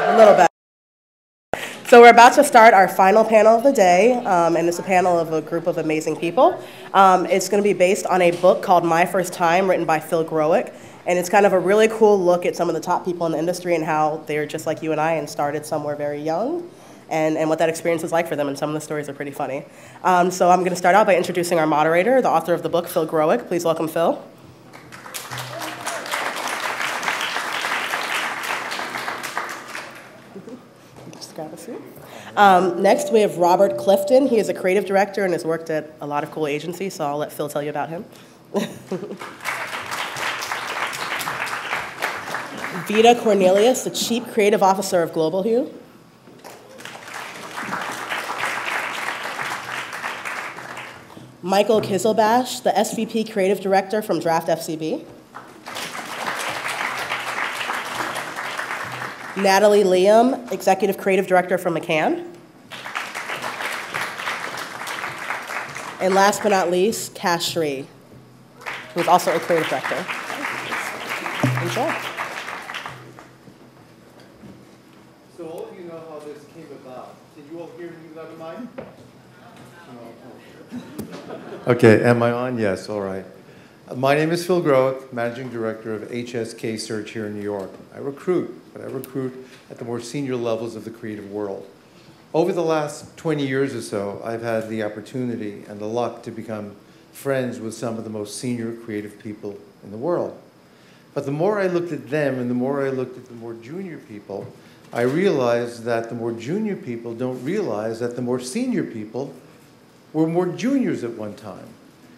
A little better. So we're about to start our final panel of the day, and it's a panel of a group of amazing people. It's going to be based on a book called My First Time, written by Phil Growick, and it's kind of a really cool look at some of the top people in the industry and how they're just like you and I and started somewhere very young, and what that experience was like for them, and some of the stories are pretty funny. So I'm going to start out by introducing our moderator, the author of the book, Phil Growick. Please welcome Phil. Grab a seat. Next, we have Robert Clifton. He is a creative director and has worked at a lot of cool agencies, so I'll let Phil tell you about him. Vita Cornelius, the Chief Creative Officer of Global Hue. Michael Kizelbash, the SVP Creative Director from Draft FCB. Natalie Liam, Executive Creative Director from McCann. And last but not least, Cash Shree, who is also a Creative Director. Enjoy. So all of you know how this came about. Can you all hear me without a mic? Okay, am I on? Yes, all right. My name is Phil Growick, Managing Director of HSK Search here in New York. I recruit, but I recruit at the more senior levels of the creative world. Over the last 20 years or so, I've had the opportunity and the luck to become friends with some of the most senior creative people in the world. But the more I looked at them and the more I looked at the more junior people, I realized that the more junior people don't realize that the more senior people were more juniors at one time.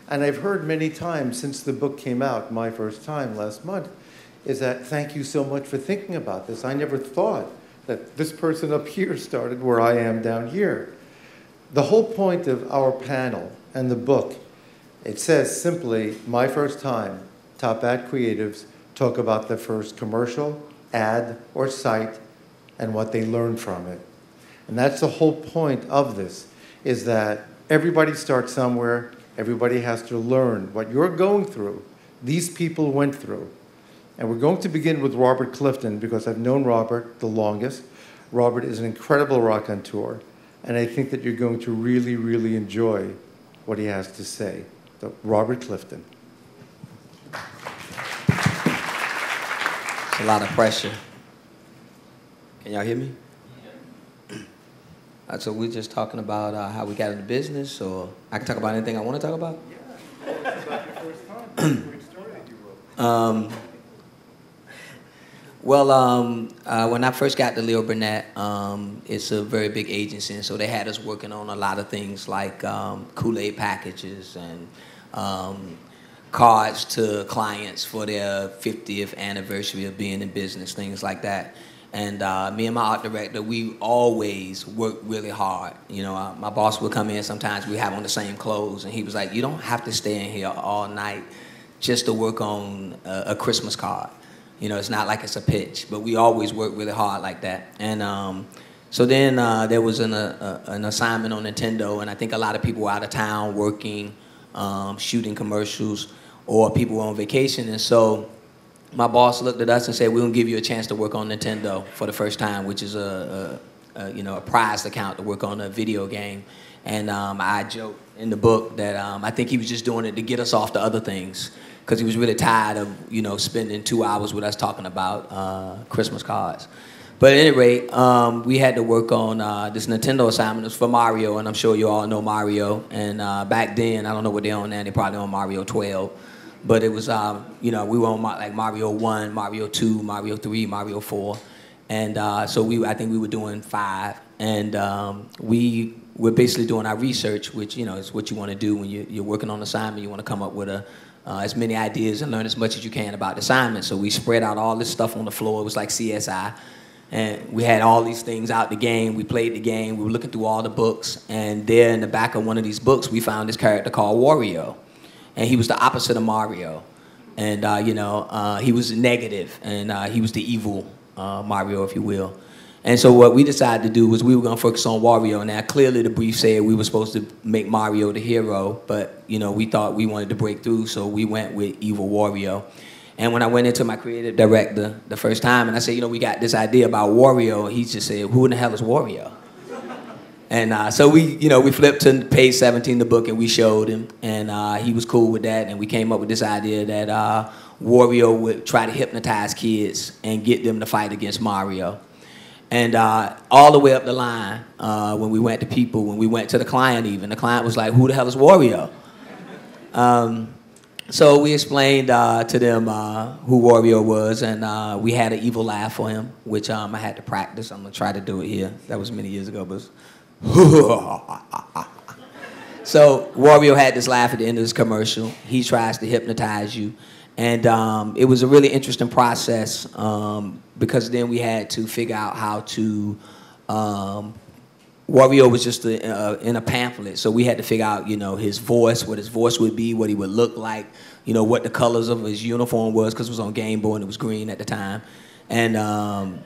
And I've heard many times since the book came out, My First Time last month, is that thank you so much for thinking about this. I never thought that this person up here started where I am down here. The whole point of our panel and the book, it says simply, My First Time, top ad creatives talk about their first commercial, ad, or site and what they learned from it. And that's the whole point of this, is that everybody starts somewhere. Everybody has to learn what you're going through. These people went through. And we're going to begin with Robert Clifton because I've known Robert the longest. Robert is an incredible raconteur, and I think that you're going to really, really enjoy what he has to say. So, Robert Clifton. It's a lot of pressure. Can y'all hear me? So we're just talking about how we got into business, or I can talk about anything I want to talk about? Yeah, it's about your first time. Great story that you wrote. When I first got to Leo Burnett, it's a very big agency, and so they had us working on a lot of things like Kool-Aid packages and cards to clients for their 50th anniversary of being in business, things like that. And me and my art director, we always worked really hard. You know, my boss would come in, sometimes we have on the same clothes, and he was like, you don't have to stay in here all night just to work on a Christmas card. You know, it's not like it's a pitch, but we always work really hard like that. And so then there was an assignment on Nintendo, and I think a lot of people were out of town working, shooting commercials, or people were on vacation, and so my boss looked at us and said, we're going to give you a chance to work on Nintendo for the first time, which is a prized account to work on a video game. And I joked in the book that I think he was just doing it to get us off to other things because he was really tired of, spending 2 hours with us talking about Christmas cards. But at any rate, we had to work on this Nintendo assignment. It was for Mario, and I'm sure you all know Mario. And back then, I don't know what they're on now, they're probably on Mario 12. But it was, we were on like Mario 1, Mario 2, Mario 3, Mario 4. And so I think we were doing 5. And we were basically doing our research, which, is what you want to do when you're working on assignment. You want to come up with as many ideas and learn as much as you can about the assignment. So we spread out all this stuff on the floor. It was like CSI. And we had all these things out the game. We played the game. We were looking through all the books. And there in the back of one of these books, we found this character called Wario. And he was the opposite of Mario. And, he was negative, and he was the evil Mario, if you will. And so what we decided to do was we were going to focus on Wario. Now, clearly the brief said we were supposed to make Mario the hero, but, we thought we wanted to break through, so we went with evil Wario. And when I went into my creative director the first time, and I said, you know, we got this idea about Wario, he just said, who in the hell is Wario? And so we flipped to page 17 of the book, and we showed him, and he was cool with that, and we came up with this idea that Wario would try to hypnotize kids and get them to fight against Mario. And all the way up the line, when we went to people, when we went to the client even, the client was like, who the hell is Wario? So we explained to them who Wario was, and we had an evil laugh for him, which I had to practice. I'm going to try to do it here. That was many years ago, but so Wario had this laugh at the end of this commercial. He tries to hypnotize you. And it was a really interesting process because then we had to figure out how to, Wario was just in a pamphlet, so we had to figure out, you know, his voice, what his voice would be, what he would look like, you know, what the colors of his uniform was, because it was on Game Boy and it was green at the time. And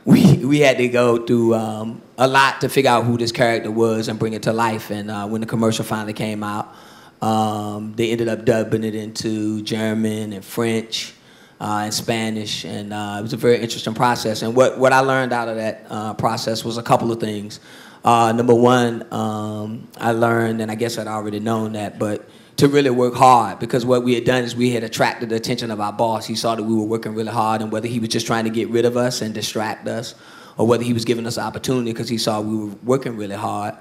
we had to go through a lot to figure out who this character was and bring it to life. And when the commercial finally came out, they ended up dubbing it into German and French and Spanish, and it was a very interesting process. And what I learned out of that process was a couple of things. Number one, I learned, and I guess I'd already known that, but to really work hard, because what we had done is we had attracted the attention of our boss. He saw that we were working really hard, and whether he was just trying to get rid of us and distract us, or whether he was giving us opportunity because he saw we were working really hard,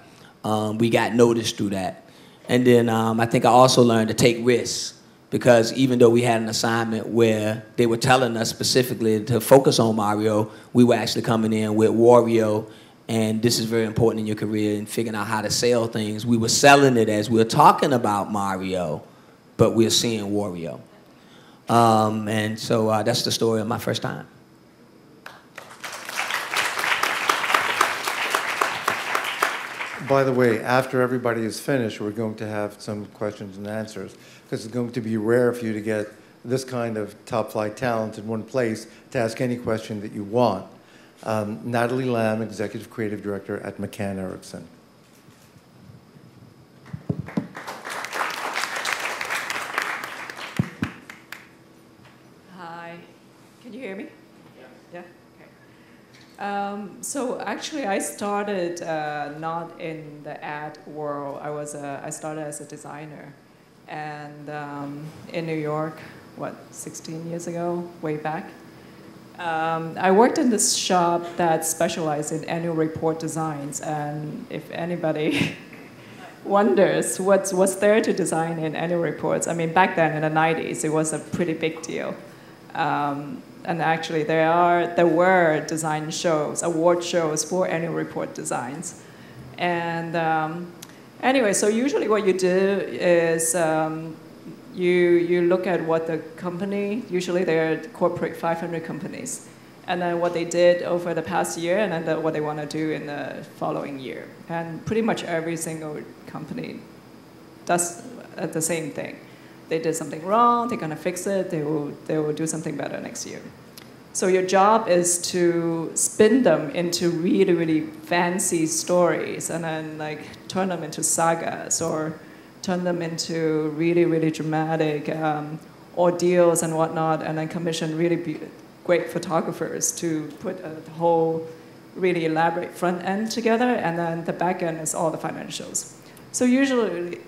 we got noticed through that. And then I think I also learned to take risks, because even though we had an assignment where they were telling us specifically to focus on Mario, we were actually coming in with Wario, and this is very important in your career, and figuring out how to sell things. We were selling it as we were talking about Mario, but we're seeing Wario. And so that's the story of my first time. By the way, after everybody is finished, we're going to have some questions and answers, because it's going to be rare for you to get this kind of top-flight talent in one place to ask any question that you want. Natalie Lamb, Executive Creative Director at McCann Erickson. Hi, can you hear me? Yeah. So actually, I started not in the ad world. I started as a designer, and in New York, 16 years ago, way back. I worked in this shop that specialized in annual report designs, and if anybody wonders what's there to design in annual reports, I mean, back then in the 90s, it was a pretty big deal. And actually, there were design shows, award shows for annual report designs. And anyway, so usually what you do is you look at what the company, usually they're corporate 500 companies, and then what they did over the past year, and then what they want to do in the following year. And pretty much every single company does the same thing. They did something wrong, they're going to fix it, they will do something better next year. So your job is to spin them into really, really fancy stories, and then like turn them into sagas, or turn them into really, really dramatic ordeals and whatnot, and then commission really great photographers to put a whole really elaborate front end together, and then the back end is all the financials. So usually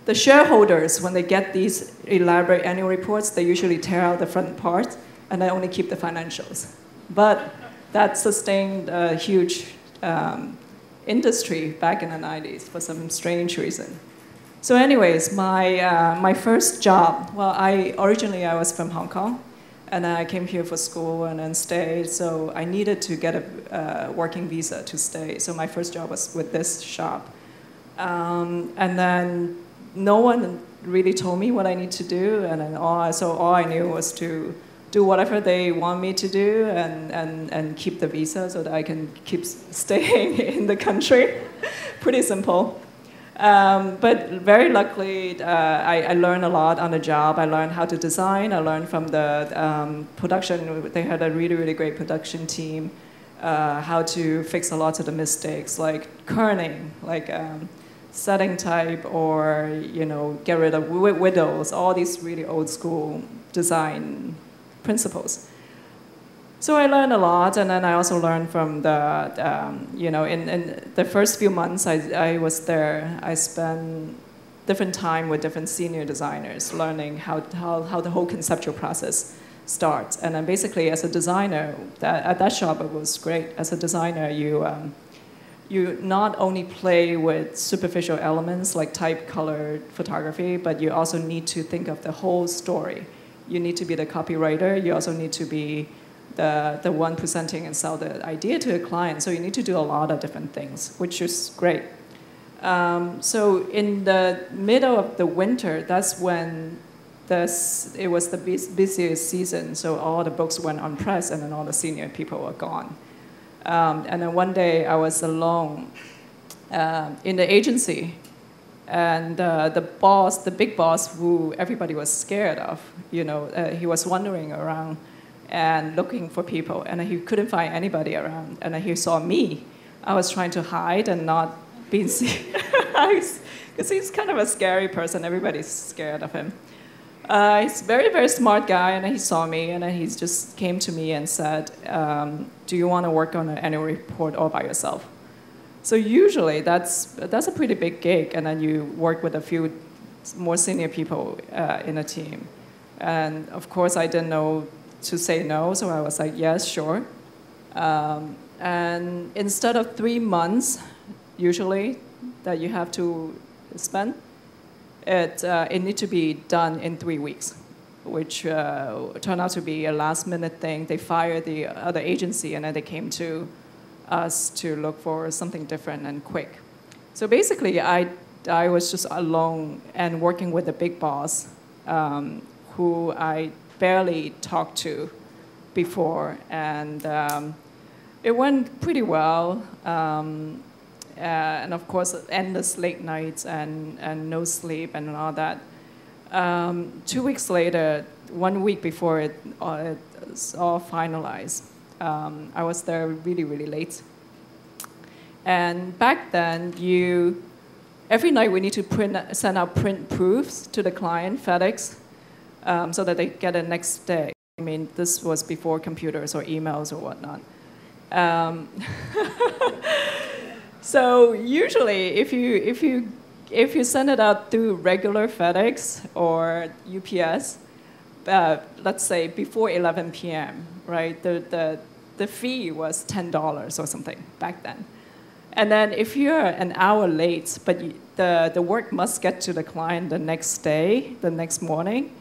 the shareholders, when they get these elaborate annual reports, they usually tear out the front part and they only keep the financials. But that sustained a huge industry back in the 90s for some strange reason. So anyways, my first job, well, originally I was from Hong Kong, and I came here for school and then stayed, so I needed to get a working visa to stay. So my first job was with this shop. And then no one really told me what I need to do, and then all I knew was to do whatever they want me to do and keep the visa so that I can keep staying in the country. Pretty simple. But very luckily, I learned a lot on the job. I learned how to design. I learned from the production. They had a really, really great production team, how to fix a lot of the mistakes, like kerning, like setting type or, you know, get rid of widows, all these really old school design principles. So I learned a lot, and then I also learned from the, you know, in the first few months I was there, I spent different time with different senior designers, learning how the whole conceptual process starts. And then basically as a designer, at that shop it was great. As a designer, you not only play with superficial elements like type, color, photography, but you also need to think of the whole story. You need to be the copywriter. You also need to be the one presenting and sell the idea to a client. So you need to do a lot of different things, which is great. So in the middle of the winter, that's when it was the busiest season. So all the books went on press, and then all the senior people were gone. And then one day I was alone in the agency, and the big boss, who everybody was scared of, you know, he was wandering around and looking for people, and he couldn't find anybody around. And then he saw me. I was trying to hide and not being seen, because he's kind of a scary person. Everybody's scared of him. He's a very, very smart guy, and he saw me, and then he just came to me and said, do you want to work on an annual report all by yourself? So usually that's a pretty big gig, and then you work with a few more senior people in a team. And of course I didn't know to say no, so I was like, yes, sure. And instead of 3 months, usually, that you have to spend, it needs to be done in 3 weeks, which turned out to be a last-minute thing. They fired the other agency, and then they came to us to look for something different and quick. So basically, I was just alone and working with the big boss, who I barely talked to before, and it went pretty well. And of course, endless late nights and no sleep and all that. 2 weeks later, 1 week before it's all finalized, I was there really, really late. And back then, every night we need to send out print proofs to the client, FedEx, so that they get it next day. I mean, this was before computers or emails or whatnot. So usually, if you send it out through regular FedEx or UPS, let's say before 11 p.m., right? The fee was $10 or something back then. And then if you're an hour late, but the work must get to the client the next day, the next morning,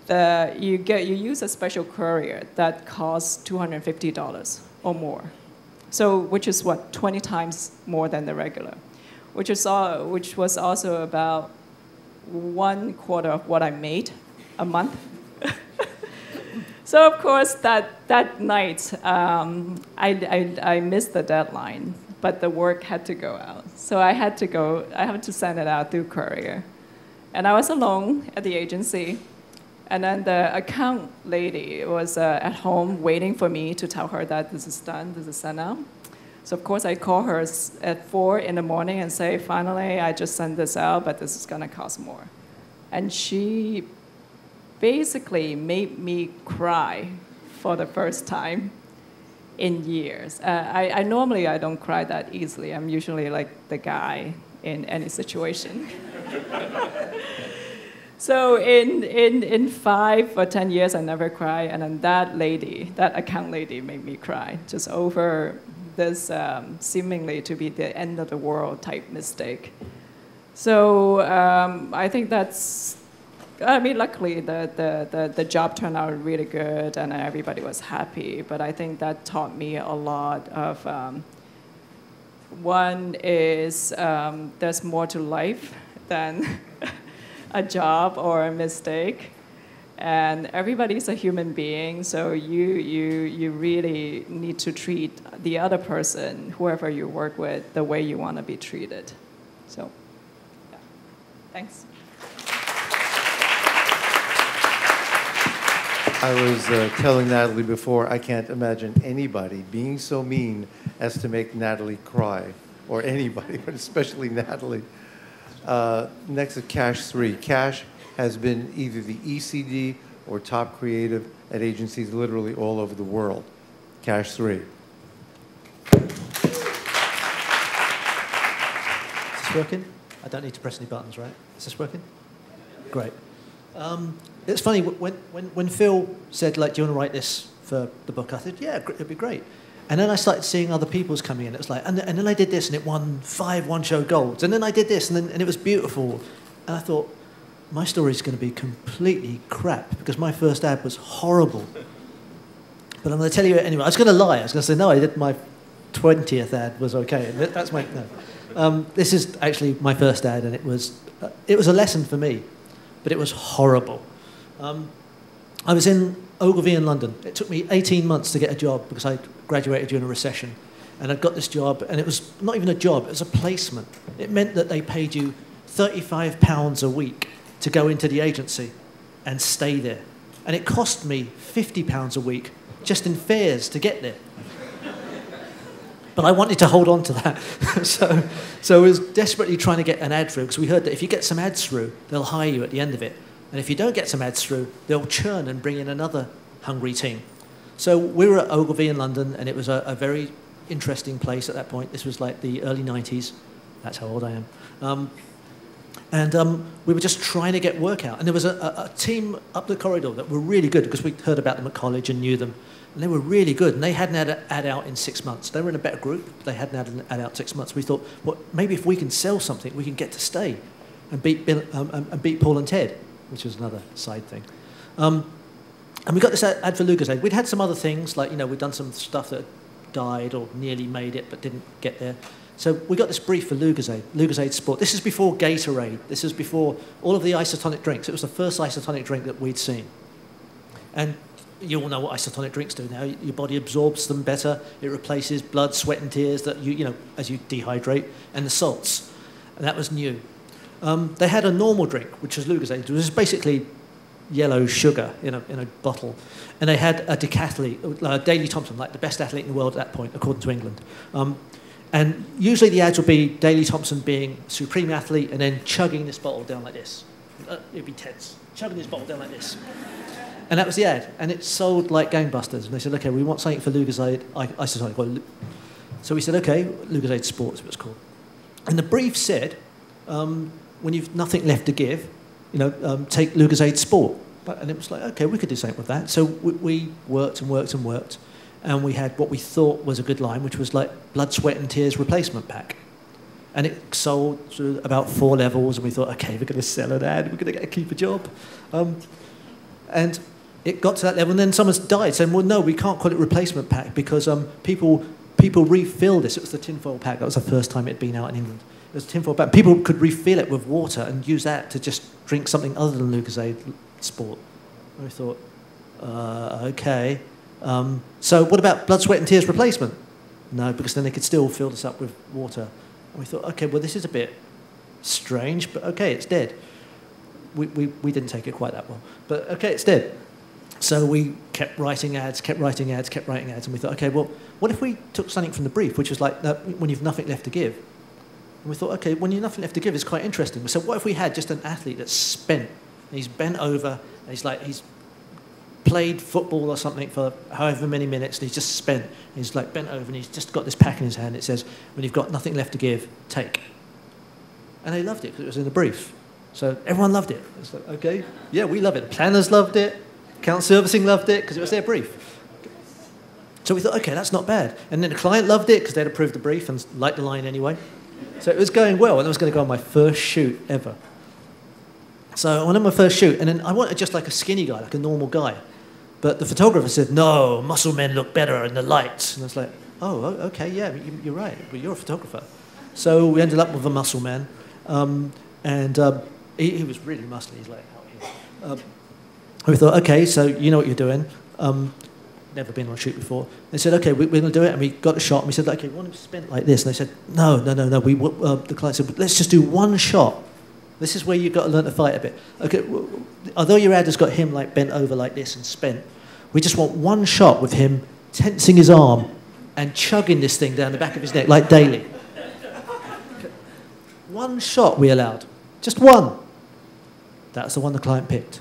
you use a special courier that costs $250 or more. So, which is what, 20 times more than the regular, which was also about 1/4 of what I made a month. So of course that night I missed the deadline, but the work had to go out. So I had to send it out through courier, and I was alone at the agency. And then the account lady was at home waiting for me to tell her that this is done, this is sent out. So of course I call her at 4 in the morning and say, finally, I just sent this out, but this is gonna cost more. And she basically made me cry for the first time in years. I normally don't cry that easily. I'm usually like the guy in any situation. So in 5 or 10 years, I never cry, and then that account lady made me cry, just over this seemingly to be the end of the world type mistake. So I think luckily the job turned out really good, and everybody was happy, but I think that taught me a lot of, one is there's more to life than a job or a mistake, and everybody's a human being, so you really need to treat the other person, whoever you work with, the way you want to be treated. So, yeah. Thanks. I was telling Natalie before, I can't imagine anybody being so mean as to make Natalie cry, or anybody, but especially Natalie. Next is Cash 3. Cash has been either the ECD or top creative at agencies literally all over the world. Cash 3. Is this working? I don't need to press any buttons, right? Is this working? Great. It's funny, when Phil said, like, do you want to write this for the book? I said, yeah, it'd be great. And then I started seeing other people's coming in. It was like, and then I did this, and it won 5 one-show golds. And then I did this, and it was beautiful. And I thought, my story is going to be completely crap, because my first ad was horrible. But I'm going to tell you it anyway. I was going to lie. I was going to say, no, I did my 20th ad was okay. That's my, no. This is actually my first ad, and it was a lesson for me, but it was horrible. I was in Ogilvy in London. It took me 18 months to get a job because I graduated during a recession. And I'd got this job, and it was not even a job, it was a placement. It meant that they paid you £35 a week to go into the agency and stay there. And it cost me £50 a week just in fares to get there. But I wanted to hold on to that. so I was desperately trying to get an ad through, because we heard that if you get some ads through, they'll hire you at the end of it. And if you don't get some ads through, they'll churn and bring in another hungry team. So we were at Ogilvy in London, and it was a very interesting place at that point. This was like the early 90s. That's how old I am. We were just trying to get work out. And there was a team up the corridor that were really good, because we'd heard about them at college and knew them. And they were really good. And they hadn't had an ad out in 6 months. They were in a better group. They hadn't had an ad out 6 months. We thought, well, maybe if we can sell something, we can get to stay and beat Paul and Ted, which was another side thing. And we got this ad for Lucozade. We'd had some other things, like, we'd done some stuff that died or nearly made it but didn't get there. So we got this brief for Lucozade, Lucozade Sport. This is before Gatorade. This is before all of the isotonic drinks. It was the first isotonic drink that we'd seen. And you all know what isotonic drinks do now. Your body absorbs them better. It replaces blood, sweat and tears that as you dehydrate, and the salts. And that was new. They had a normal drink, which was Lucozade. It was basically yellow sugar in a bottle. And they had a decathlete, Daley Thompson, like the best athlete in the world at that point, according to England. And usually the ads would be Daley Thompson being a supreme athlete and then chugging this bottle down like this. It'd be tense. Chugging this bottle down like this. And that was the ad. And it sold like gangbusters. And they said, okay, we want something for Lucozade isotonic. So we said, okay, Lucozade Sport is what it's called. And the brief said, when you've nothing left to give, take Lucozade Sport. And it was like, okay, we could do something with that. So we worked and worked and worked. And we had what we thought was a good line, which was like blood, sweat and tears replacement pack. And it sold through about 4 levels. And we thought, okay, we're going to sell an ad. We're going to keep a job. And it got to that level. And then someone died saying, well, no, we can't call it replacement pack because people refill this. It was the tinfoil pack. That was the first time it had been out in England. It was a tinfoil pack. People could refill it with water and use that to just drink something other than Lucozade Sport. And we thought, okay. So what about blood, sweat and tears replacement? No, because then they could still fill this up with water. And we thought, okay, well, this is a bit strange, but okay, it's dead. We didn't take it quite that well. But okay, it's dead. So we kept writing ads, and we thought, okay, well, what if we took something from the brief, which was like, when you've nothing left to give? And we thought, okay, when you've nothing left to give is quite interesting. So what if we had just an athlete that's spent, and he's bent over, and he's played football or something for however many minutes, and he's just spent, and he's like bent over, and he's just got this pack in his hand. It says, when you've got nothing left to give, take. And they loved it because it was in the brief. So everyone loved it. It's like, okay, yeah, we love it. The planners loved it. Account servicing loved it because it was their brief. So we thought, okay, that's not bad. And then the client loved it because they'd approved the brief and liked the line anyway. So it was going well, and I was going to go on my first shoot ever. So I went on my first shoot, and then I wanted just like a skinny guy, like a normal guy. But the photographer said, no, muscle men look better in the lights. And I was like, oh, okay, yeah, you're right, but you're a photographer. So we ended up with a muscle man. He was really muscly. He's like out here. We thought, okay, so you know what you're doing. Never been on a shoot before. They said, okay, we're going to do it. And we got a shot. And we said, okay, we want him spent like this. And they said, no. The client said, let's just do one shot. This is where you've got to learn to fight a bit. Okay, although your ad has got him like bent over like this and spent, we just want one shot with him tensing his arm and chugging this thing down the back of his neck like Daley. One shot we allowed. Just one. That's the one the client picked.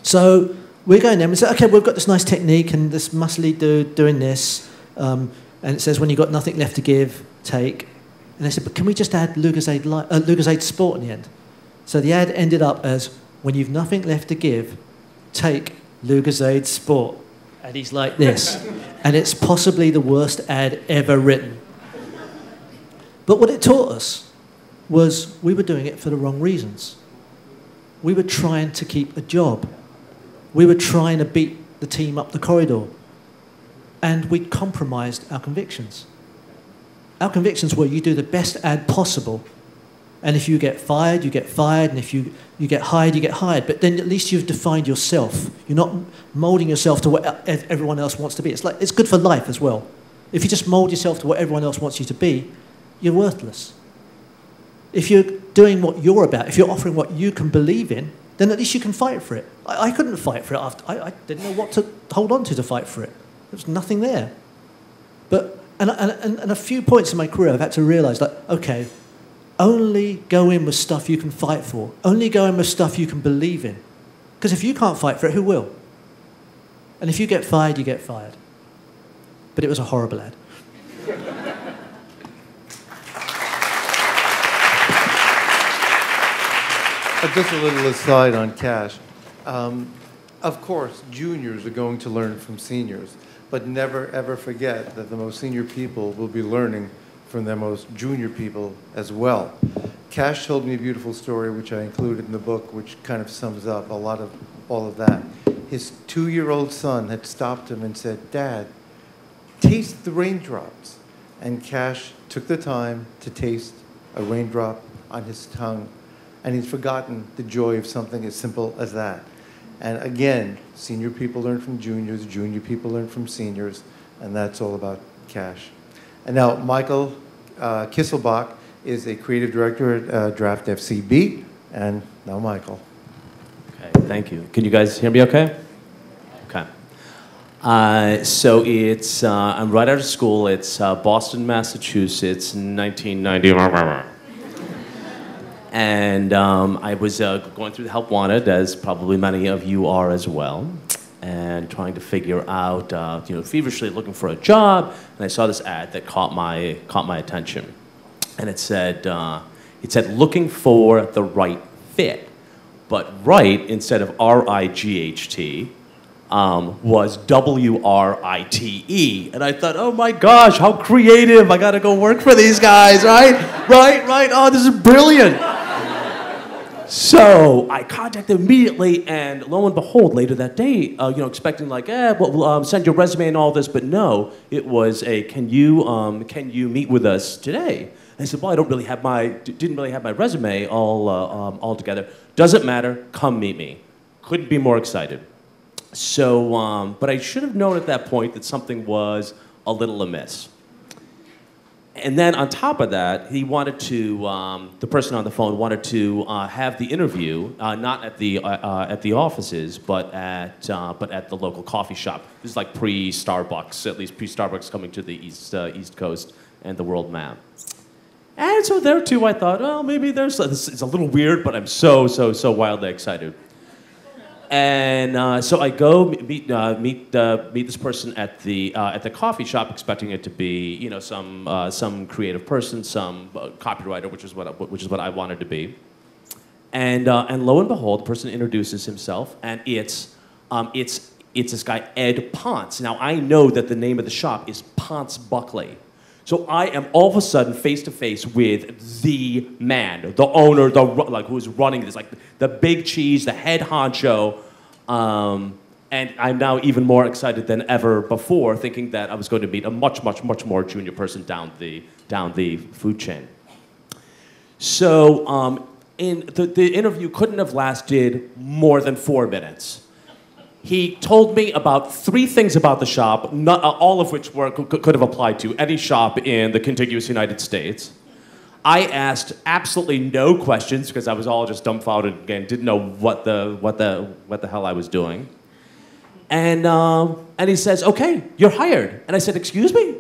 So we're going there and we say, okay, we've got this nice technique and this muscly dude doing this. And it says, when you've got nothing left to give, take. And they said, but can we just add Lucozade Sport in the end? So the ad ended up as, when you've nothing left to give, take Lucozade Sport. And he's like this. And it's possibly the worst ad ever written. But what it taught us was we were doing it for the wrong reasons. We were trying to keep a job. We were trying to beat the team up the corridor. And we'd compromised our convictions. Our convictions were, you do the best ad possible. And if you get fired, you get fired. And if you get hired, you get hired. But then at least you've defined yourself. You're not molding yourself to what everyone else wants to be. It's good for life as well. If you just mold yourself to what everyone else wants you to be, you're worthless. If you're doing what you're about, if you're offering what you can believe in, then at least you can fight for it. I couldn't fight for it. I didn't know what to hold on to fight for it. There was nothing there. But and a few points in my career, I've had to realise that, okay, only go in with stuff you can fight for. Only go in with stuff you can believe in. Because if you can't fight for it, who will? And if you get fired, you get fired. But it was a horrible ad. Just a little aside on cash. Of course, juniors are going to learn from seniors, but never ever forget that the most senior people will be learning from their most junior people as well. Cash told me a beautiful story, which I included in the book, which kind of sums up a lot of all of that. His 2-year-old son had stopped him and said, "Dad, taste the raindrops." And Cash took the time to taste a raindrop on his tongue, and he's forgotten the joy of something as simple as that. And again, senior people learn from juniors, junior people learn from seniors, and that's all about cash. And now Michael Kisselbach is a creative director at Draft FCB, and now Michael. Okay, thank you. Can you guys hear me okay? Okay. So it's, I'm right out of school. It's Boston, Massachusetts, 1990. And I was going through the Help Wanted, as probably many of you are as well, and trying to figure out, feverishly looking for a job. And I saw this ad that caught my attention, and it said looking for the right fit, but right instead of R-I-G-H-T was W-R-I-T-E, and I thought, oh my gosh, how creative! I got to go work for these guys, right? Right. Oh, this is brilliant. So I contacted immediately, and lo and behold, later that day, expecting like, send your resume and all this, but no, it was a, can you meet with us today? And I said, well, didn't really have my resume all together. Doesn't matter, come meet me. Couldn't be more excited. So, but I should have known at that point that something was a little amiss. And then on top of that, he wanted to, the person on the phone wanted to have the interview, not at the offices, but at the local coffee shop. This is like pre-Starbucks, at least pre-Starbucks coming to the East Coast and the world map. And so there too, I thought, well, maybe it's a little weird, but I'm so wildly excited. And so I go meet this person at the coffee shop, expecting it to be some creative person, some copywriter, which is what I wanted to be. And lo and behold, the person introduces himself, and it's this guy Ed Ponce. Now I know that the name of the shop is Ponce Buckley. So I am all of a sudden face to face with the man, the owner, who's running this, like the big cheese, the head honcho, and I'm now even more excited than ever before, thinking that I was going to meet a much more junior person down the food chain. So the interview couldn't have lasted more than 4 minutes. He told me about 3 things about the shop, all of which could have applied to any shop in the contiguous United States. I asked absolutely no questions because I was all just dumbfounded and didn't know what the hell I was doing. And he says, "Okay, you're hired." And I said, "Excuse me?"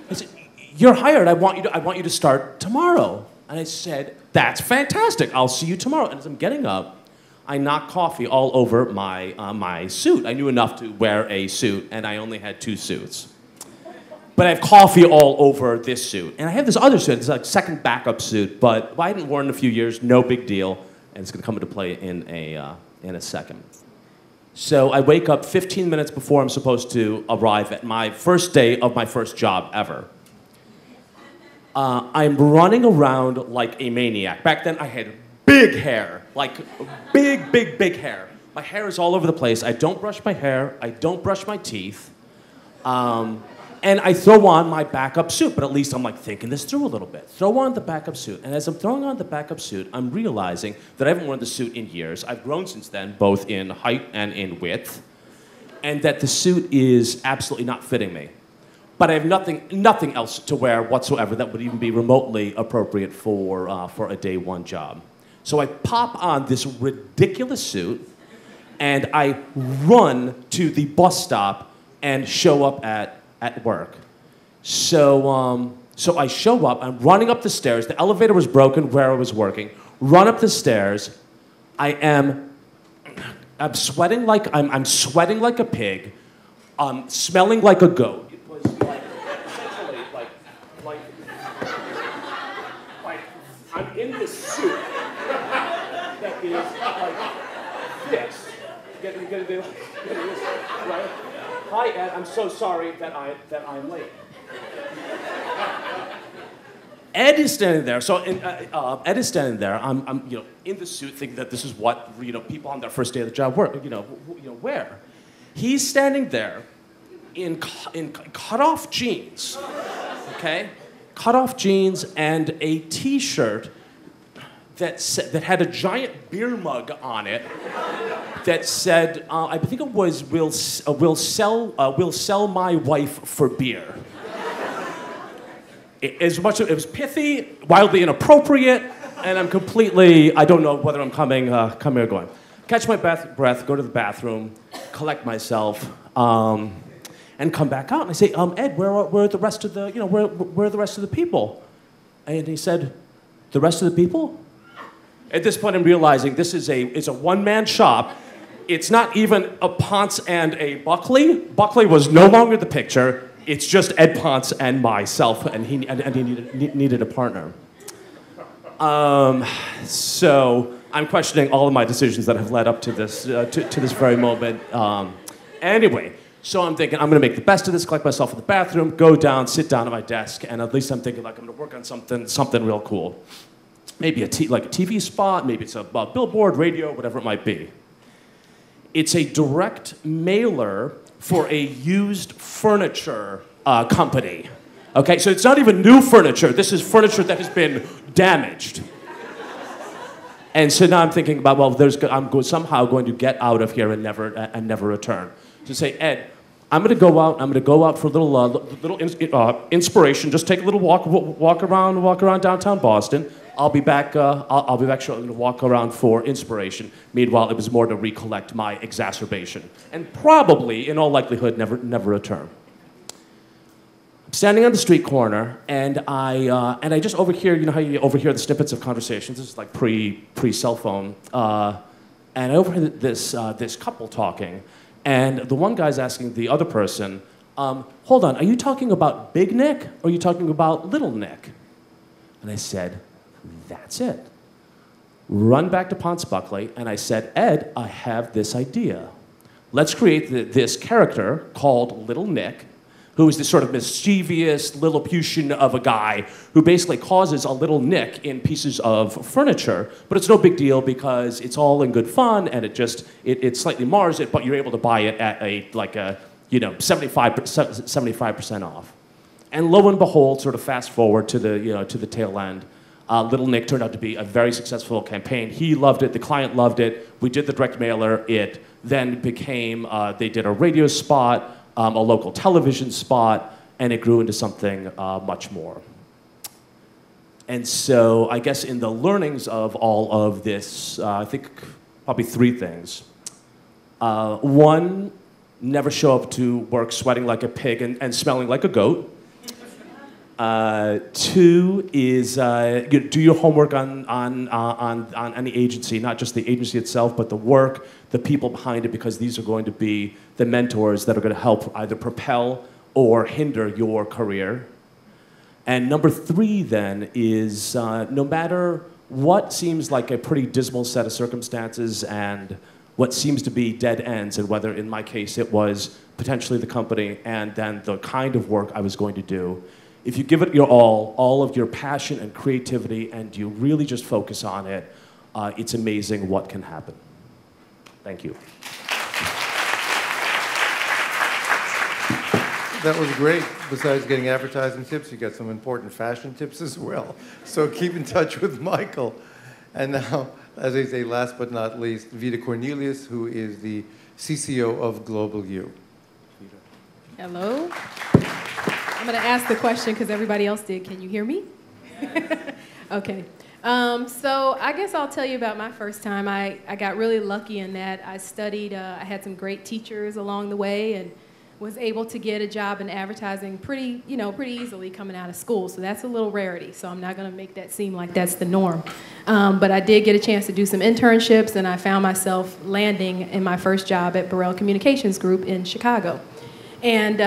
I said, "You're hired. I want you to start tomorrow." And I said, that's fantastic. I'll see you tomorrow. And as I'm getting up, I knocked coffee all over my suit. I knew enough to wear a suit, and I only had 2 suits. But I have coffee all over this suit. And I have this other suit. It's like second backup suit, but I hadn't worn it in a few years. No big deal. And it's going to come into play in a second. So I wake up 15 minutes before I'm supposed to arrive at my first day of my first job ever. I'm running around like a maniac. Back then I had big hair, like big hair. My hair is all over the place. I don't brush my hair. I don't brush my teeth. And I throw on my backup suit, but at least I'm like thinking this through a little bit. Throw on the backup suit. And as I'm throwing on the backup suit, I'm realizing that I haven't worn the suit in years. I've grown since then, both in height and in width. And that the suit is absolutely not fitting me. But I have nothing else to wear whatsoever that would even be remotely appropriate for a day one job. So I pop on this ridiculous suit, and I run to the bus stop and show up at work. So I show up, I'm running up the stairs. The elevator was broken where I was working. Run up the stairs. I'm sweating like I'm sweating like a pig. Smelling like a goat. It was like essentially like I'm in this suit that is like this. Getting this, right? Hi, Ed. I'm so sorry that I'm late. Ed is standing there. So Ed is standing there. I'm in the suit, thinking that this is what people on their first day of the job wear. He's standing there in cut-off jeans, okay, cut-off jeans and a T-shirt that had a giant beer mug on it that said, I think it was, "We'll sell my wife for beer." It was pithy, wildly inappropriate, and I don't know whether I'm coming or going. Catch my breath, go to the bathroom, collect myself, and come back out. And I say, Ed, where are the rest of the, where are the rest of the people? And he said, the rest of the people? At this point, I'm realizing it's a one-man shop. It's not even a Ponce and a Buckley. Buckley was no longer the picture. It's just Ed Ponce and myself, and he needed a partner. So I'm questioning all of my decisions that have led up to this very moment. Anyway, so I'm thinking I'm going to make the best of this, collect myself in the bathroom, go down, sit down at my desk, and at least I'm thinking like I'm going to work on something real cool. Maybe like a TV spot, maybe it's a billboard, radio, whatever it might be. It's a direct mailer for a used furniture company. Okay, so it's not even new furniture. This is furniture that has been damaged. And so now I'm thinking about, I'm somehow going to get out of here and never return. To say, Ed, I'm going to go out for a little inspiration. Just take a little walk around downtown Boston. I'll be back shortly to walk around for inspiration. Meanwhile, it was more to recollect my exacerbation, and probably, in all likelihood, never return. I'm standing on the street corner, and I just overhear, how you overhear the snippets of conversations. This is like pre-cell phone, and I overhear this couple talking, and the one guy's asking the other person, "Hold on, are you talking about Big Nick, or are you talking about Little Nick?" And I said, "That's it." Run back to Ponce Buckley, and I said, "Ed, I have this idea. Let's create this character called Little Nick, who is this sort of mischievous Lilliputian of a guy who basically causes a little nick in pieces of furniture, but it's no big deal because it's all in good fun, and it slightly mars it, but you're able to buy it at a 75% off." And lo and behold, sort of fast forward to the tail end, Little Nick turned out to be a very successful campaign. He loved it. The client loved it. We did the direct mailer. It then became, they did a radio spot, a local television spot, and it grew into something much more. And so I guess in the learnings of all of this, I think probably 3 things. One, never show up to work sweating like a pig and smelling like a goat. Two is do your homework on any agency, not just the agency itself, but the work, the people behind it, because these are going to be the mentors that are going to help either propel or hinder your career. And number three then is no matter what seems like a pretty dismal set of circumstances and what seems to be dead ends, and whether in my case it was potentially the company and then the kind of work I was going to do, if you give it your all of your passion and creativity, and you really just focus on it, it's amazing what can happen. Thank you. That was great. Besides getting advertising tips, you got some important fashion tips as well. So keep in touch with Michael. And now, as I say, last but not least, Vita Cornelius, who is the CCO of Global U. Hello. I'm going to ask the question because everybody else did. Can you hear me? Okay. So I guess I'll tell you about my first time. I got really lucky in that I studied, I had some great teachers along the way, and was able to get a job in advertising pretty easily coming out of school. So that's a little rarity. So I'm not going to make that seem like that's the norm. But I did get a chance to do some internships, and I found myself landing in my first job at Burrell Communications Group in Chicago. And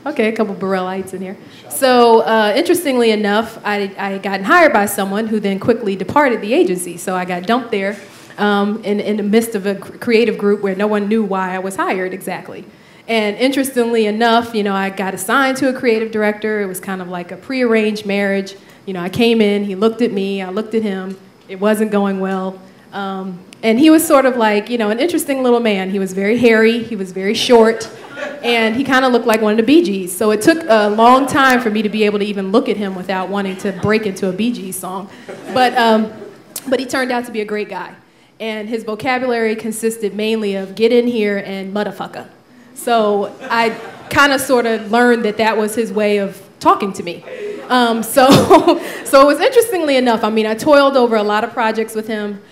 okay, a couple Burrellites in here. So interestingly enough, I had gotten hired by someone who then quickly departed the agency. So I got dumped there in the midst of a creative group where no one knew why I was hired exactly. And interestingly enough, I got assigned to a creative director. It was kind of like a prearranged marriage. I came in, he looked at me, I looked at him. It wasn't going well. And he was sort of like, an interesting little man. He was very hairy, he was very short, and he kind of looked like one of the Bee Gees. So it took a long time for me to be able to even look at him without wanting to break into a Bee Gees song. But he turned out to be a great guy. And his vocabulary consisted mainly of get in here and motherfucker. So I kind of sort of learned that was his way of talking to me. So it was interestingly enough, I toiled over a lot of projects with him.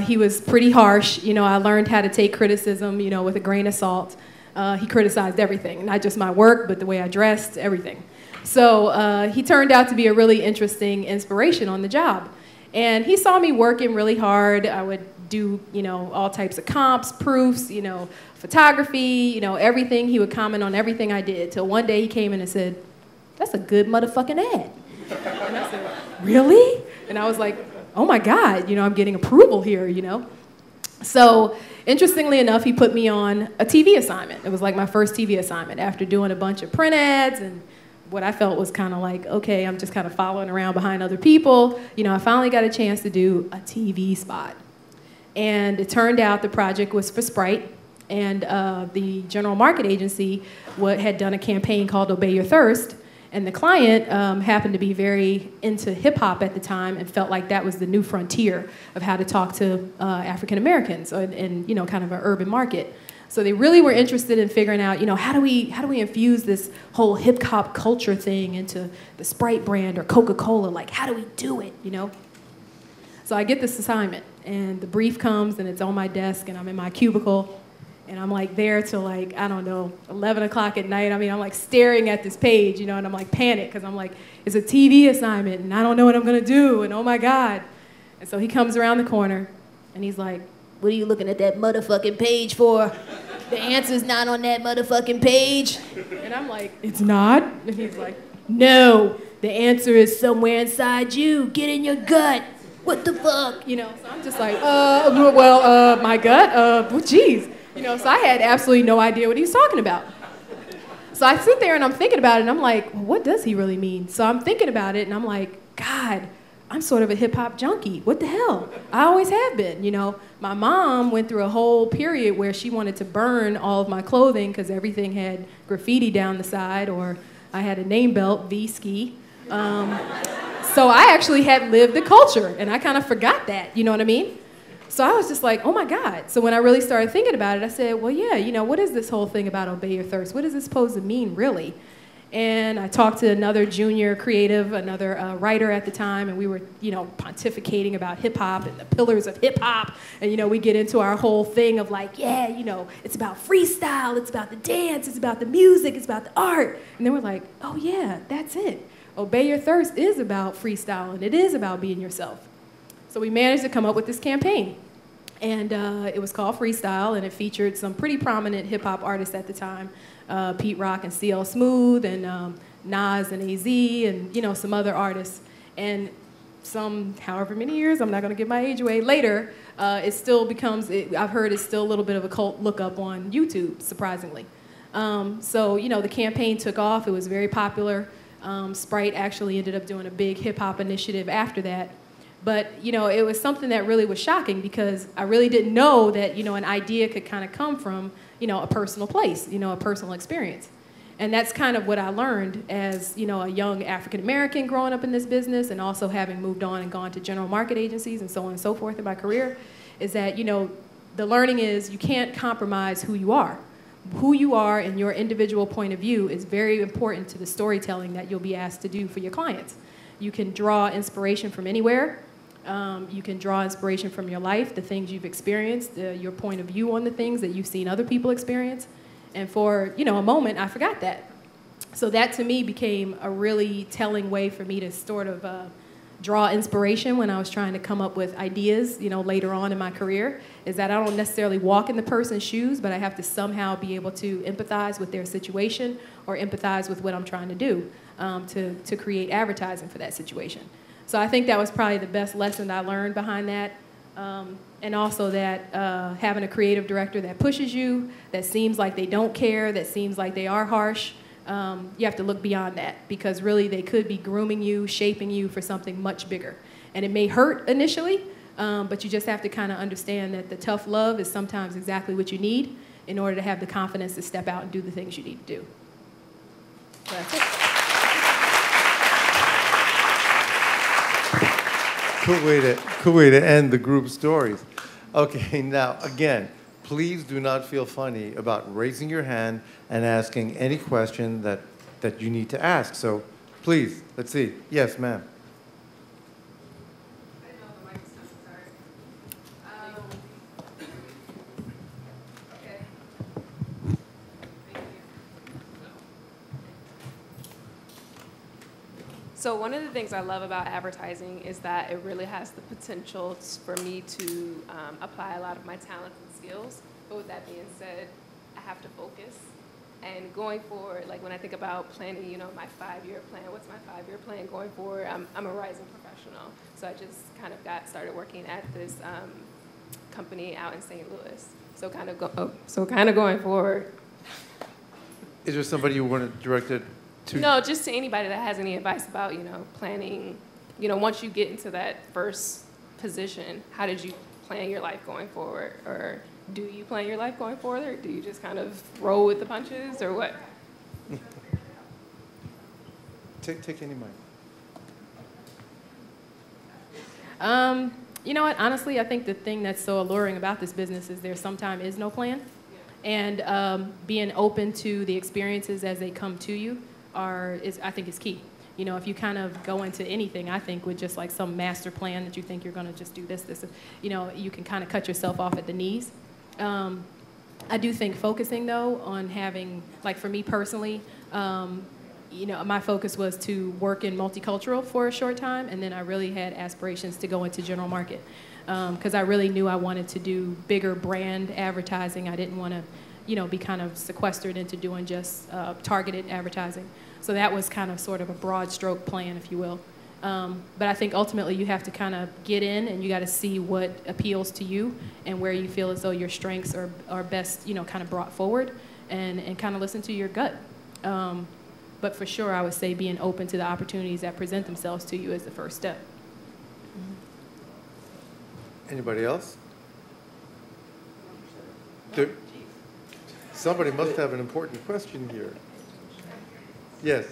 He was pretty harsh. I learned how to take criticism, with a grain of salt. He criticized everything, not just my work, but the way I dressed, everything. So he turned out to be a really interesting inspiration on the job. And he saw me working really hard. I would do, all types of comps, proofs, photography, everything. He would comment on everything I did. Till one day he came in and said, "That's a good motherfucking ad." And I said, "Really?" And I was like, "Oh my God, I'm getting approval here, So interestingly enough, he put me on a TV assignment. It was like my first TV assignment after doing a bunch of print ads and what I felt was kind of like, okay, I'm just kind of following around behind other people. I finally got a chance to do a TV spot. And it turned out the project was for Sprite, and the general market agency had done a campaign called Obey Your Thirst, and the client happened to be very into hip-hop at the time and felt like that was the new frontier of how to talk to African Americans in kind of an urban market. So they really were interested in figuring out, how do we infuse this whole hip-hop culture thing into the Sprite brand or Coca-Cola? Like, how do we do it, So I get this assignment, and the brief comes, and it's on my desk, and I'm in my cubicle, and I'm like there till like, I don't know, 11 o'clock at night. I'm like staring at this page, and I'm like panicked, because I'm like, it's a TV assignment, and I don't know what I'm gonna do, and oh my God. And so he comes around the corner, and he's like, "What are you looking at that motherfucking page for? The answer's not on that motherfucking page." And I'm like, "It's not?" And he's like, "No, the answer is somewhere inside you. Get in your gut. What the fuck?" So I'm just like, my gut? Well, geez. So I had absolutely no idea what he was talking about. So I sit there and I'm thinking about it, and I'm like, well, what does he really mean? So I'm thinking about it, and I'm like, God, I'm sort of a hip-hop junkie. What the hell? I always have been, My mom went through a whole period where she wanted to burn all of my clothing because everything had graffiti down the side, or I had a name belt, V-Ski. So I actually had lived the culture, and I kind of forgot that, you know what I mean? So I was just like, oh my God. So when I really started thinking about it, I said, well, yeah, what is this whole thing about Obey Your Thirst? What is this supposed to mean, really? And I talked to another junior creative, another writer at the time, and we were, pontificating about hip hop and the pillars of hip hop. And, we get into our whole thing of like, yeah, it's about freestyle, it's about the dance, it's about the music, it's about the art. And then we're like, oh yeah, that's it. Obey Your Thirst is about freestyle, and it is about being yourself. So we managed to come up with this campaign. And it was called Freestyle, and it featured some pretty prominent hip hop artists at the time. Pete Rock and CL Smooth and Nas and AZ and some other artists. And some, however many years, I'm not going to give my age away, later, it still becomes, I've heard it's still a little bit of a cult lookup on YouTube, surprisingly. So, the campaign took off. It was very popular. Sprite actually ended up doing a big hip hop initiative after that. But, it was something that really was shocking because I really didn't know that, an idea could kind of come from, a personal place, a personal experience. And that's kind of what I learned as, a young African American growing up in this business and also having moved on and gone to general market agencies and so on and so forth in my career, is that, the learning is you can't compromise who you are. Who you are and your individual point of view is very important to the storytelling that you'll be asked to do for your clients. You can draw inspiration from anywhere. You can draw inspiration from your life, the things you've experienced, your point of view on the things that you've seen other people experience. And for, a moment, I forgot that. So that, to me, became a really telling way for me to sort of draw inspiration when I was trying to come up with ideas, later on in my career, is that I don't necessarily walk in the person's shoes, but I have to somehow be able to empathize with their situation or empathize with what I'm trying to do to create advertising for that situation. So I think that was probably the best lesson I learned behind that. And also that having a creative director that pushes you, that seems like they don't care, that seems like they are harsh, you have to look beyond that because really they could be grooming you, shaping you for something much bigger. And it may hurt initially, but you just have to kind of understand that the tough love is sometimes exactly what you need in order to have the confidence to step out and do the things you need to do. So that's it. Cool way to end the group stories. Okay, now again, please do not feel funny about raising your hand and asking any question that you need to ask. So please, let's see. Yes, ma'am. So one of the things I love about advertising is that it really has the potential for me to apply a lot of my talents and skills. But with that being said, I have to focus. And going forward, like when I think about planning, my 5-year plan, what's my 5-year plan going forward? I'm a rising professional. So I just kind of started working at this company out in St. Louis. So kind of going forward. Is there somebody you want to direct it to? No, just to anybody that has any advice about, planning, once you get into that first position, how did you plan your life going forward? Or do you plan your life going forward, or do you just kind of roll with the punches, or what? Take any mic. You know what? Honestly, I think the thing that's so alluring about this business is there sometimes is no plan. And being open to the experiences as they come to you I think is key. If you kind of go into anything, I think, with just like some master plan that you think you're going to just do this, you can kind of cut yourself off at the knees. I do think focusing, though, on having, like for me personally, my focus was to work in multicultural for a short time, and then I really had aspirations to go into general market because I really knew I wanted to do bigger brand advertising. I didn't want to, be kind of sequestered into doing just targeted advertising. So that was kind of sort of a broad stroke plan, if you will. But I think ultimately you have to kind of get in and you got to see what appeals to you and where you feel as though your strengths are best, kind of brought forward and kind of listen to your gut. But for sure, I would say being open to the opportunities that present themselves to you is the first step. Anybody else? Somebody must have an important question here. Yes.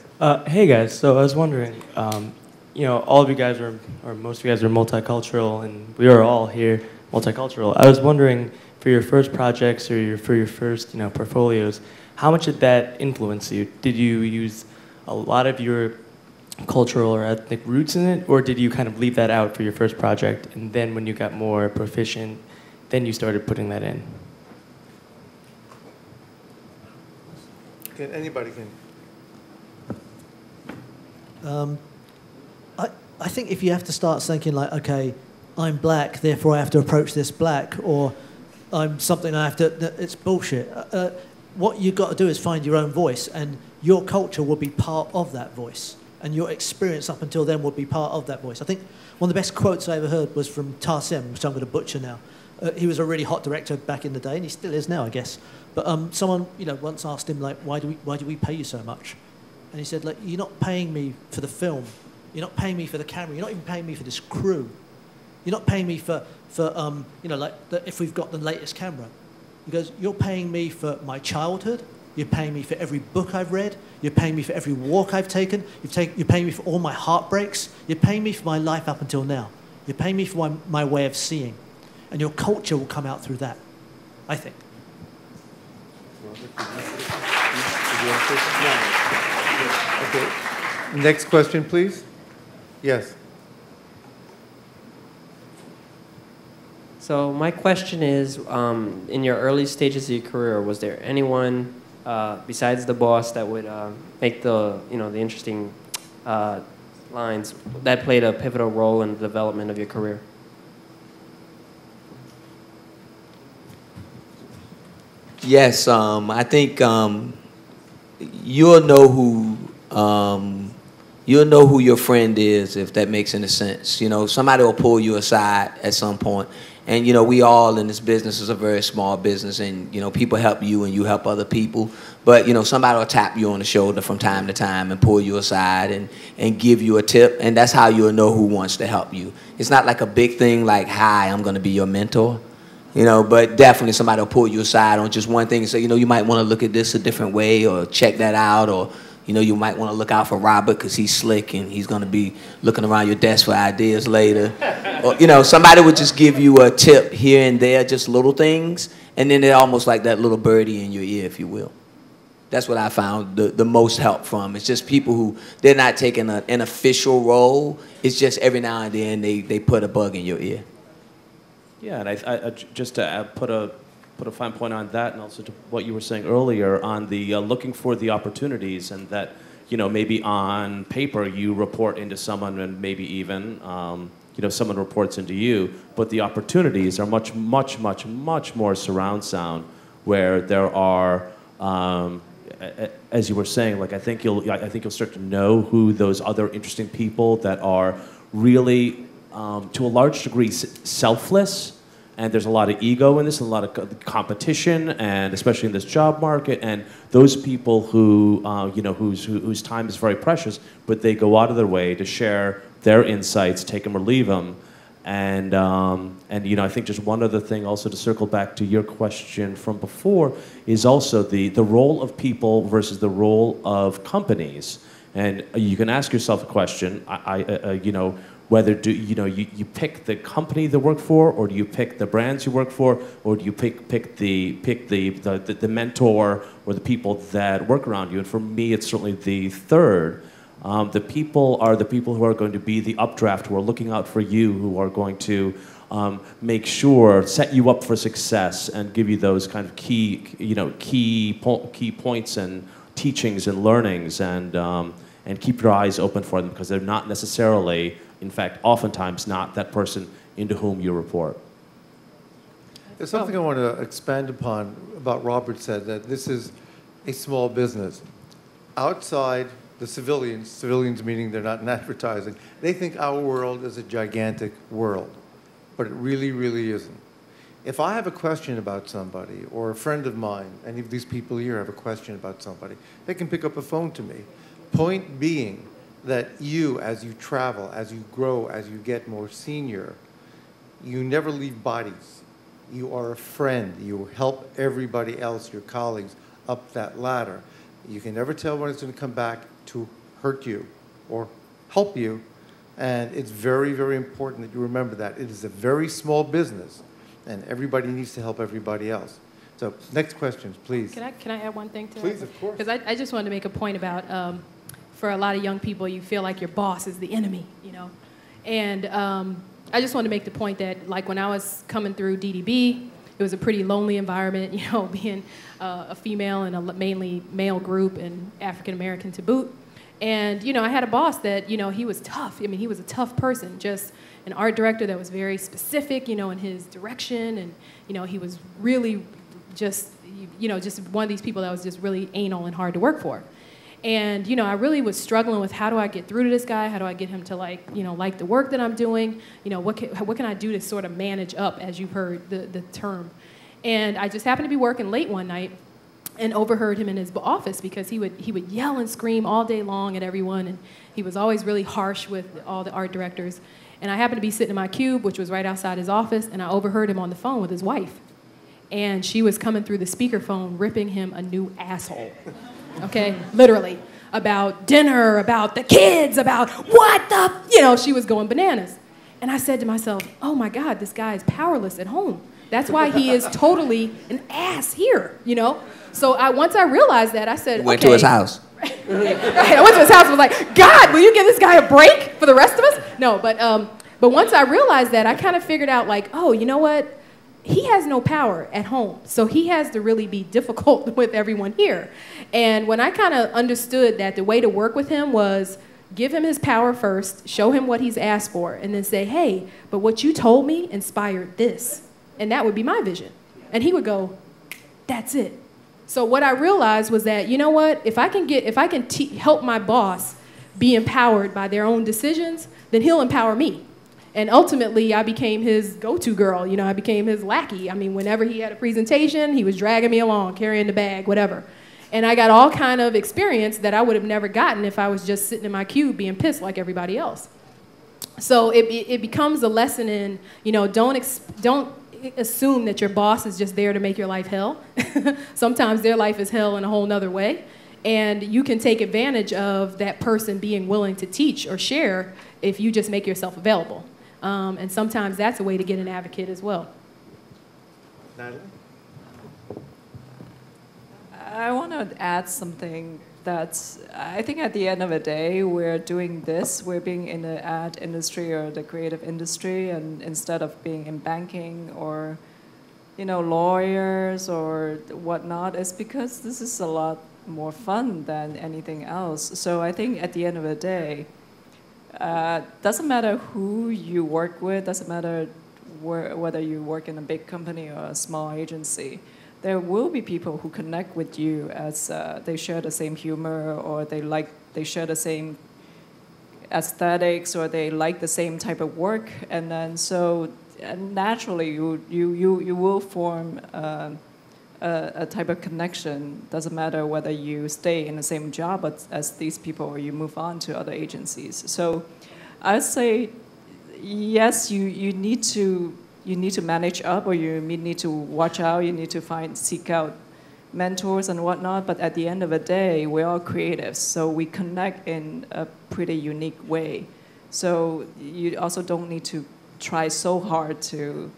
Hey guys, so I was wondering, all of you guys or most of you guys are multicultural, and we are all here multicultural. I was wondering, for your first projects or for your first, portfolios, how much did that influence you? Did you use a lot of your cultural or ethnic roots in it, or did you kind of leave that out for your first project, and then when you got more proficient, then you started putting that in? Anybody can. I think if you have to start thinking like, okay, I'm black, therefore I have to approach this black, or I'm something I have to, it's bullshit. What you've got to do is find your own voice, and your culture will be part of that voice, and your experience up until then will be part of that voice. I think one of the best quotes I ever heard was from Tarsem, which I'm going to butcher now. He was a really hot director back in the day, and he still is now, I guess. But someone, once asked him, like, why do we pay you so much? And he said, like, you're not paying me for the film. You're not paying me for the camera. You're not even paying me for this crew. You're not paying me for if we've got the latest camera. He goes, you're paying me for my childhood. You're paying me for every book I've read. You're paying me for every walk I've taken. You're paying me for all my heartbreaks. You're paying me for my life up until now. You're paying me for my way of seeing. And your culture will come out through that, I think. Okay. Next question, please. Yes. So my question is, in your early stages of your career, was there anyone besides the boss that would make the interesting lines that played a pivotal role in the development of your career? Yes, I think you'll know who your friend is, if that makes any sense. Somebody will pull you aside at some point. And, we all in this business is a very small business, and, people help you and you help other people. But, somebody will tap you on the shoulder from time to time and pull you aside and give you a tip. And that's how you'll know who wants to help you. It's not like a big thing like, hi, I'm going to be your mentor. But definitely somebody will pull you aside on just one thing and say, you might want to look at this a different way, or check that out, or, you might want to look out for Robert because he's slick and he's going to be looking around your desk for ideas later. Or, somebody would just give you a tip here and there, just little things, and then they're almost like that little birdie in your ear, if you will. That's what I found the most help from. It's just people who, they're not taking an official role. It's just every now and then they put a bug in your ear. Yeah, and I just to put a fine point on that, and also to what you were saying earlier on the looking for the opportunities, and that maybe on paper you report into someone, and maybe even someone reports into you, but the opportunities are much more surround sound, where there are, as you were saying, like I think you'll start to know who those other interesting people that are really to a large degree selfless. And there's a lot of ego in this, a lot of competition, and especially in this job market. And those people who, whose time is very precious, but they go out of their way to share their insights, take them or leave them. And I think just one other thing, also to circle back to your question from before, is also the role of people versus the role of companies. And you can ask yourself a question. Whether you pick the company to work for, or do you pick the brands you work for, or do you pick the mentor or the people that work around you? And for me, it's certainly the third. The people are the people who are going to be the updraft, who are looking out for you, who are going to make sure, set you up for success, and give you those kind of key points and teachings and learnings, and keep your eyes open for them, because they're not necessarily, in fact, oftentimes not that person into whom you report. There's something I want to expand upon about Robert said, that this is a small business. Outside the civilians meaning they're not in advertising, they think our world is a gigantic world, but it really, really isn't. If I have a question about somebody, or a friend of mine, any of these people here have a question about somebody, they can pick up a phone to me. Point being that you, as you travel, as you grow, as you get more senior, you never leave bodies. You are a friend. You help everybody else, your colleagues, up that ladder. You can never tell when it's going to come back to hurt you or help you. And it's very, very important that you remember that. It is a very small business, and everybody needs to help everybody else. So next questions, please. Can I add one thing to that? Please, of course. Because I just wanted to make a point about for a lot of young people, you feel like your boss is the enemy, you know. And I just want to make the point that, like, when I was coming through DDB, it was a pretty lonely environment, you know, being a female in a mainly male group and African American to boot. And, you know, I had a boss that, you know, he was tough. I mean, he was a tough person, just an art director that was very specific, you know, in his direction. And, you know, he was really just, you know, just one of these people that was just really anal and hard to work for. And, you know, I really was struggling with, how do I get through to this guy? How do I get him to, like, you know, like the work that I'm doing? You know, what can I do to sort of manage up, as you've heard the term? And I just happened to be working late one night and overheard him in his office, because he would yell and scream all day long at everyone, and he was always really harsh with all the art directors. And I happened to be sitting in my cube, which was right outside his office, and I overheard him on the phone with his wife. And she was coming through the speakerphone ripping him a new asshole, okay, literally, about dinner, about the kids, about what the, you know, she was going bananas. And I said to myself, oh my God, this guy is powerless at home. That's why he is totally an ass here, you know? So once I realized that, I said, Went to his house. Right, I went to his house and was like, God, will you give this guy a break for the rest of us? No, but once I realized that, I kind of figured out, like, oh, you know what? He has no power at home, so he has to really be difficult with everyone here. And when I kind of understood that the way to work with him was give him his power first, show him what he's asked for, and then say, hey, but what you told me inspired this. And that would be my vision. And he would go, that's it. So what I realized was that, you know what, if I can help my boss be empowered by their own decisions, then he'll empower me. And ultimately, I became his go-to girl. You know, I became his lackey. I mean, whenever he had a presentation, he was dragging me along, carrying the bag, whatever. And I got all kind of experience that I would have never gotten if I was just sitting in my cube being pissed like everybody else. So it becomes a lesson in, you know, don't assume that your boss is just there to make your life hell. Sometimes their life is hell in a whole nother way. And you can take advantage of that person being willing to teach or share if you just make yourself available. And sometimes that's a way to get an advocate as well. Natalie? I want to add something that's, I think at the end of the day, we're doing this, we're being in the ad industry or the creative industry, and instead of being in banking or, you know, lawyers or whatnot, it's because this is a lot more fun than anything else. So I think at the end of the day, doesn't matter who you work with, doesn't matter whether you work in a big company or a small agency, there will be people who connect with you as they share the same humor, or they share the same aesthetics, or they like the same type of work, and then so naturally you will form a type of connection. Doesn't matter whether you stay in the same job as these people or you move on to other agencies. So I'd say yes, you need to manage up, or you need to watch out, you need to seek out mentors and whatnot, but at the end of the day, we're all creatives, so we connect in a pretty unique way. So you also don't need to try so hard to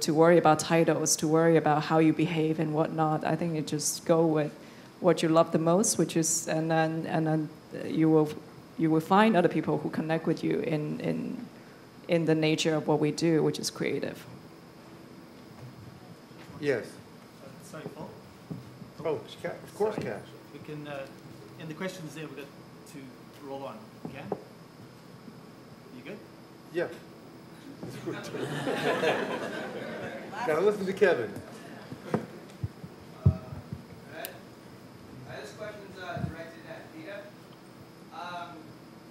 worry about titles, to worry about how you behave and whatnot. I think you just go with what you love the most, which is, and then you will find other people who connect with you in the nature of what we do, which is creative. Yes. Sorry, Paul. Oh, of course, Cash. We can, in the questions there, we've got to roll on. Okay? You good? Yeah. Gotta listen to Kevin. This question's directed at Vita.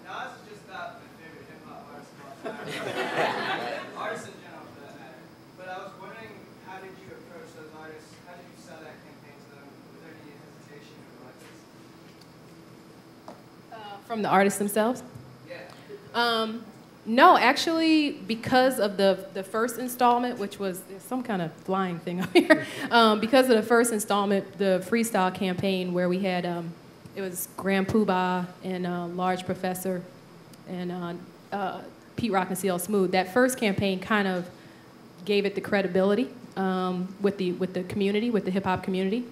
Nas is just about my favorite hip-hop artist of all time. Artists in general, for that matter. But I was wondering, how did you approach those artists? How did you sell that campaign to them? Was there any hesitation or reluctance? From the artists themselves? Yeah. No, actually, because of the first installment, which was some kind of flying thing up here, because of the first installment, the freestyle campaign where we had, it was Grand Poobah and Large Professor and Pete Rock and CL Smooth. That first campaign kind of gave it the credibility with the community, with the hip hop community.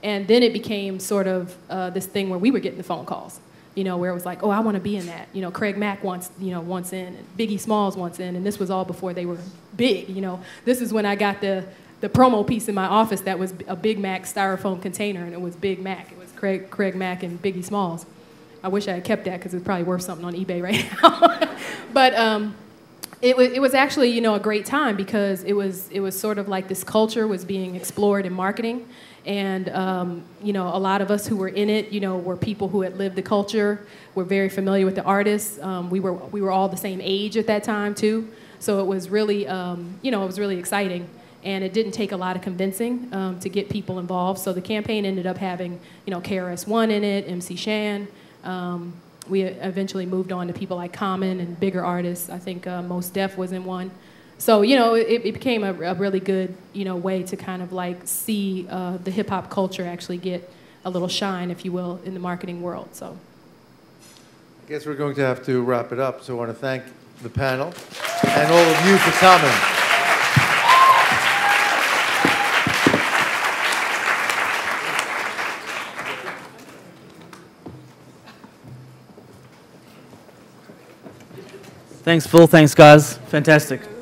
And then it became sort of this thing where we were getting the phone calls. you know, where it was like, oh, I want to be in that. You know, Craig Mack wants in, and Biggie Smalls wants in, and this was all before they were big, you know. This is when I got the promo piece in my office that was a Big Mac styrofoam container, and it was Big Mac. It was Craig Mack and Biggie Smalls. I wish I had kept that because it's probably worth something on eBay right now. But it was actually, you know, a great time because it was sort of like this culture was being explored in marketing. And, you know, a lot of us who were in it, you know, were people who had lived the culture, were very familiar with the artists. We were all the same age at that time, too. So it was really, you know, it was really exciting. And it didn't take a lot of convincing to get people involved. So the campaign ended up having, you know, KRS-One in it, MC Shan. We eventually moved on to people like Common and bigger artists. I think Mos Def was in one. So, you know, it became a really good, you know, way to kind of like see the hip hop culture actually get a little shine, if you will, in the marketing world. So I guess we're going to have to wrap it up. So I want to thank the panel and all of you for coming. Thanks, Phil. Thanks, guys. Fantastic.